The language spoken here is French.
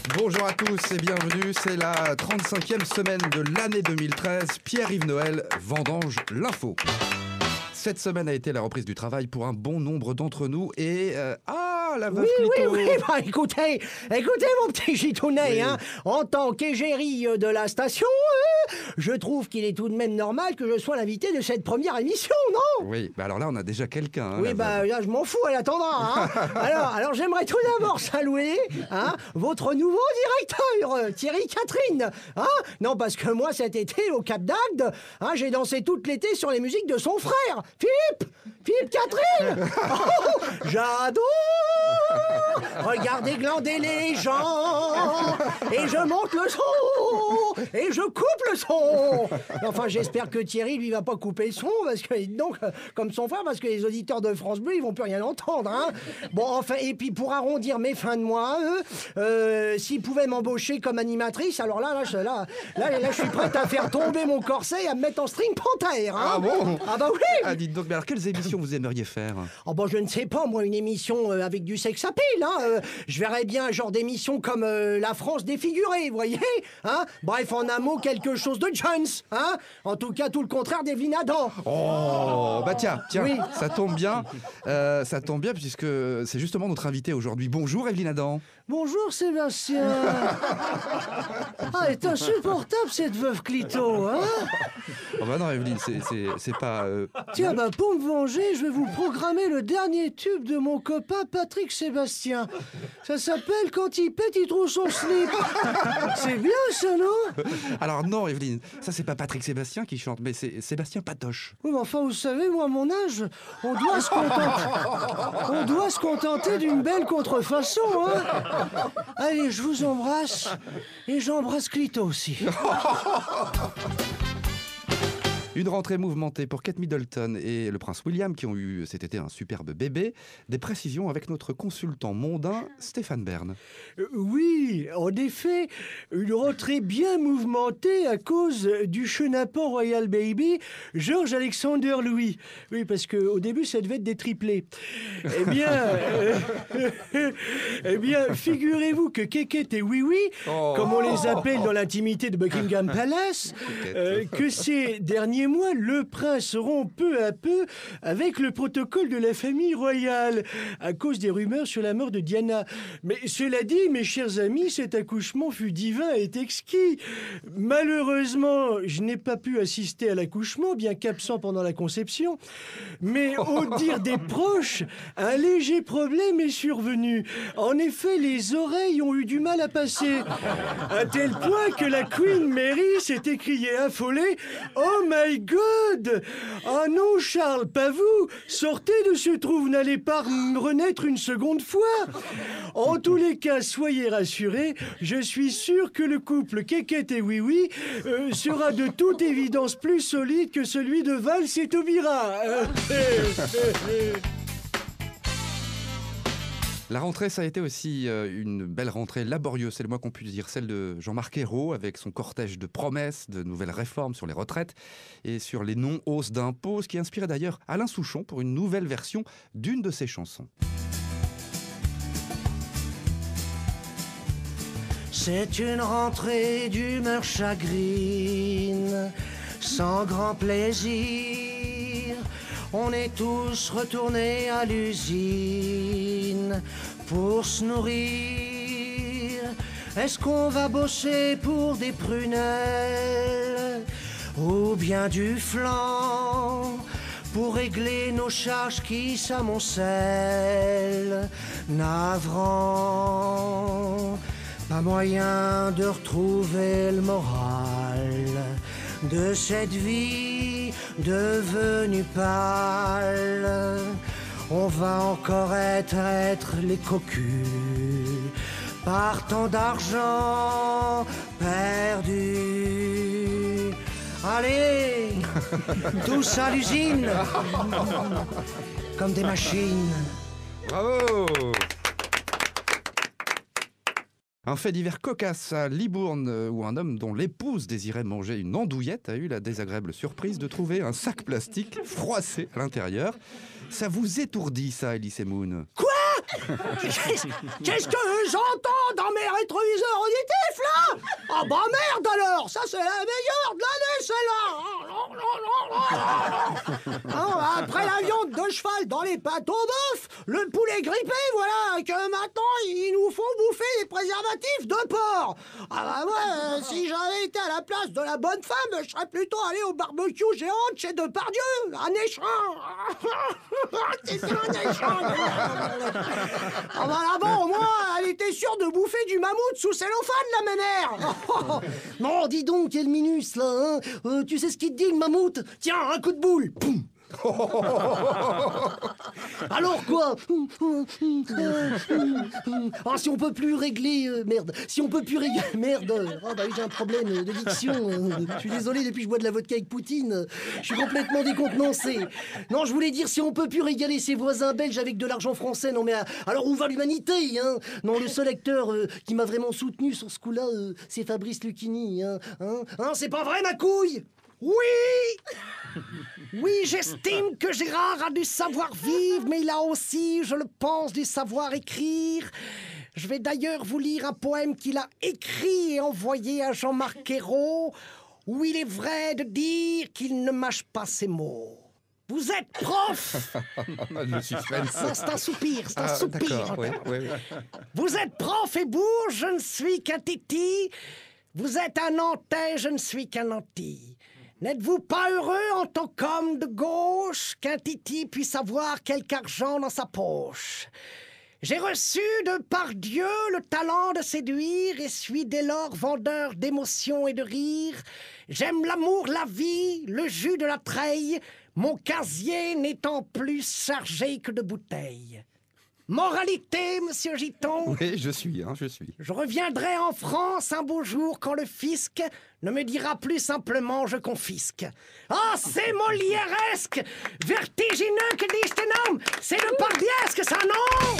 Bonjour à tous et bienvenue, c'est la 35e semaine de l'année 2013. Pierre-Yves Noël, Vendange l'info. Cette semaine a été la reprise du travail pour un bon nombre d'entre nous et... la veuve Clicquot. Oui, bah, écoutez mon petit gitounet, Oui. hein, en tant qu'égérie de la station, je trouve qu'il est tout de même normal que je sois l'invité de cette première émission, non? Oui, bah alors là on a déjà quelqu'un. Hein, Oui, la bah veuve. là, je m'en fous, elle attendra. Hein. alors j'aimerais tout d'abord saluer votre nouveau directeur, Thierry Catherine. Hein. Non, parce que moi, cet été, au Cap d'Agde, j'ai dansé tout l'été sur les musiques de son frère, Philippe Catherine. Oh, j'adore regarder glander les gens. Et je monte le son. Et je coupe le son. Enfin, j'espère que Thierry, lui, va pas couper le son, parce que, donc, comme son frère, parce que les auditeurs de France Bleu, ils vont plus rien entendre. Hein. Bon, enfin, et puis pour arrondir mes fins de mois, s'ils pouvaient m'embaucher comme animatrice, alors là, je suis prête à faire tomber mon corset et à me mettre en string panthère. Hein. Ah bon? Ah bah oui. Ah dites donc, mais alors quelles émissions vous aimeriez faire? Oh bon, je ne sais pas, moi, une émission avec du sex appeal, hein. Je verrais bien un genre d'émission comme La France défigurée, vous voyez, hein. Bref, en un mot, quelque chose de Jones, hein. En tout cas, tout le contraire d'Evelyne Adam. Oh, bah tiens, Oui. ça tombe bien puisque c'est justement notre invité aujourd'hui. Bonjour Evelyne Adam. Bonjour Sébastien. Ah, est insupportable cette veuve Clito, hein. Oh bah non Evelyne, c'est pas... Tiens, bah pour me venger, je vais vous programmer le dernier tube de mon copain Patrick Sébastien. Ça s'appelle Quand il pète, il trouve son slip. C'est bien ça, non? Alors non Evelyne, ça c'est pas Patrick Sébastien qui chante, mais c'est Sébastien Patoche. Oui, mais enfin, vous savez, moi, à mon âge, on doit se contenter d'une belle contrefaçon, hein. Allez, je vous embrasse, et j'embrasse Clito aussi. Une rentrée mouvementée pour Kate Middleton et le prince William qui ont eu cet été un superbe bébé. Des précisions avec notre consultant mondain Stéphane Bern. Oui, en effet, une rentrée bien mouvementée à cause du chenapan Royal Baby, George Alexander Louis. Oui, parce qu'au début, ça devait être des triplés. Eh bien, figurez-vous que Kékette et Oui Oui, comme on les appelle dans l'intimité de Buckingham Palace, que ces derniers mois, le prince rompt peu à peu avec le protocole de la famille royale, à cause des rumeurs sur la mort de Diana. Mais cela dit, mes chers amis, cet accouchement fut divin et exquis. Malheureusement, je n'ai pas pu assister à l'accouchement, bien qu'absent pendant la conception. Mais au dire des proches, un léger problème est survenu. En effet, les oreilles ont eu du mal à passer. À tel point que la Queen Mary s'est écriée affolée « Oh my God! Ah non, Charles, pas vous! Sortez de ce trou, vous n'allez pas renaître une seconde fois! » En tous les cas, soyez rassurés, je suis sûr que le couple Kékette et Oui Oui sera de toute évidence plus solide que celui de Valls et Taubira. La rentrée, ça a été aussi une belle rentrée laborieuse, c'est le moins qu'on puisse dire, celle de Jean-Marc Ayrault avec son cortège de promesses, de nouvelles réformes sur les retraites et sur les non-hausses d'impôts, ce qui inspirait d'ailleurs Alain Souchon pour une nouvelle version d'une de ses chansons. C'est une rentrée d'humeur chagrine, sans grand plaisir. On est tous retournés à l'usine pour se nourrir. Est-ce qu'on va bosser pour des prunelles ou bien du flan pour régler nos charges qui s'amoncellent? Navrant, pas moyen de retrouver le moral de cette vie devenue pâle. On va encore être les cocus par tant d'argent perdu. Allez, tous à l'usine, comme des machines. Bravo! Un fait divers cocasse à Libourne où un homme dont l'épouse désirait manger une andouillette a eu la désagréable surprise de trouver un sac plastique froissé à l'intérieur. Ça vous étourdit ça, Elise Moon? Quoi? Qu'est-ce que j'entends dans mes rétroviseurs ça c'est la meilleure de l'année, celle-là. Après la viande de cheval dans les pâtes au bœuf, le poulet grippé, voilà, que maintenant ils nous font bouffer des préservatifs de porc. Ah bah ouais, si j'avais été à la place de la bonne femme, je serais plutôt allé au barbecue géant chez Depardieu, un échange. C'était un échange. Ah bah là-bas, au moins, elle était sûre de bouffer du mammouth sous cellophane, la ménère. Non, dis donc, quel minus, là, hein. Tu sais ce qu'il te dit, le mammouth? Tiens, un coup de boule. Poum. Alors quoi? Ah, si on peut plus régler... merde. Si on peut plus régler... Merde. Oh, bah, j'ai un problème de diction. Je suis désolé, depuis que je bois de la vodka avec Poutine, je suis complètement décontenancé. Non, je voulais dire, si on peut plus régaler ses voisins belges avec de l'argent français, non mais alors où va l'humanité, hein? Non, le seul acteur qui m'a vraiment soutenu sur ce coup-là, c'est Fabrice Lucchini, hein? C'est pas vrai, ma couille? Oui, j'estime que Gérard a du savoir-vivre, mais il a aussi, je le pense, du savoir-écrire. Je vais d'ailleurs vous lire un poème qu'il a écrit et envoyé à Jean-Marc Ayrault, où il est vrai de dire qu'il ne mâche pas ses mots. Vous êtes prof. Le suspense. Ça, c'est un soupir, c'est un soupir. Oui. Vous êtes prof et bourge, je ne suis qu'un titi. Vous êtes un Nantais, je ne suis qu'un nanti. N'êtes-vous pas heureux en tant qu'homme de gauche qu'un titi puisse avoir quelque argent dans sa poche? J'ai reçu de par Dieu le talent de séduire et suis dès lors vendeur d'émotions et de rire. J'aime l'amour, la vie, le jus de la treille, mon casier n'étant plus chargé que de bouteilles. Moralité, monsieur Giton. Oui, je suis. Je reviendrai en France un beau jour quand le fisc ne me dira plus simplement je confisque. Ah, c'est molièresque, vertigineux que dis-je tes noms, c'est le pardiesque, ça non?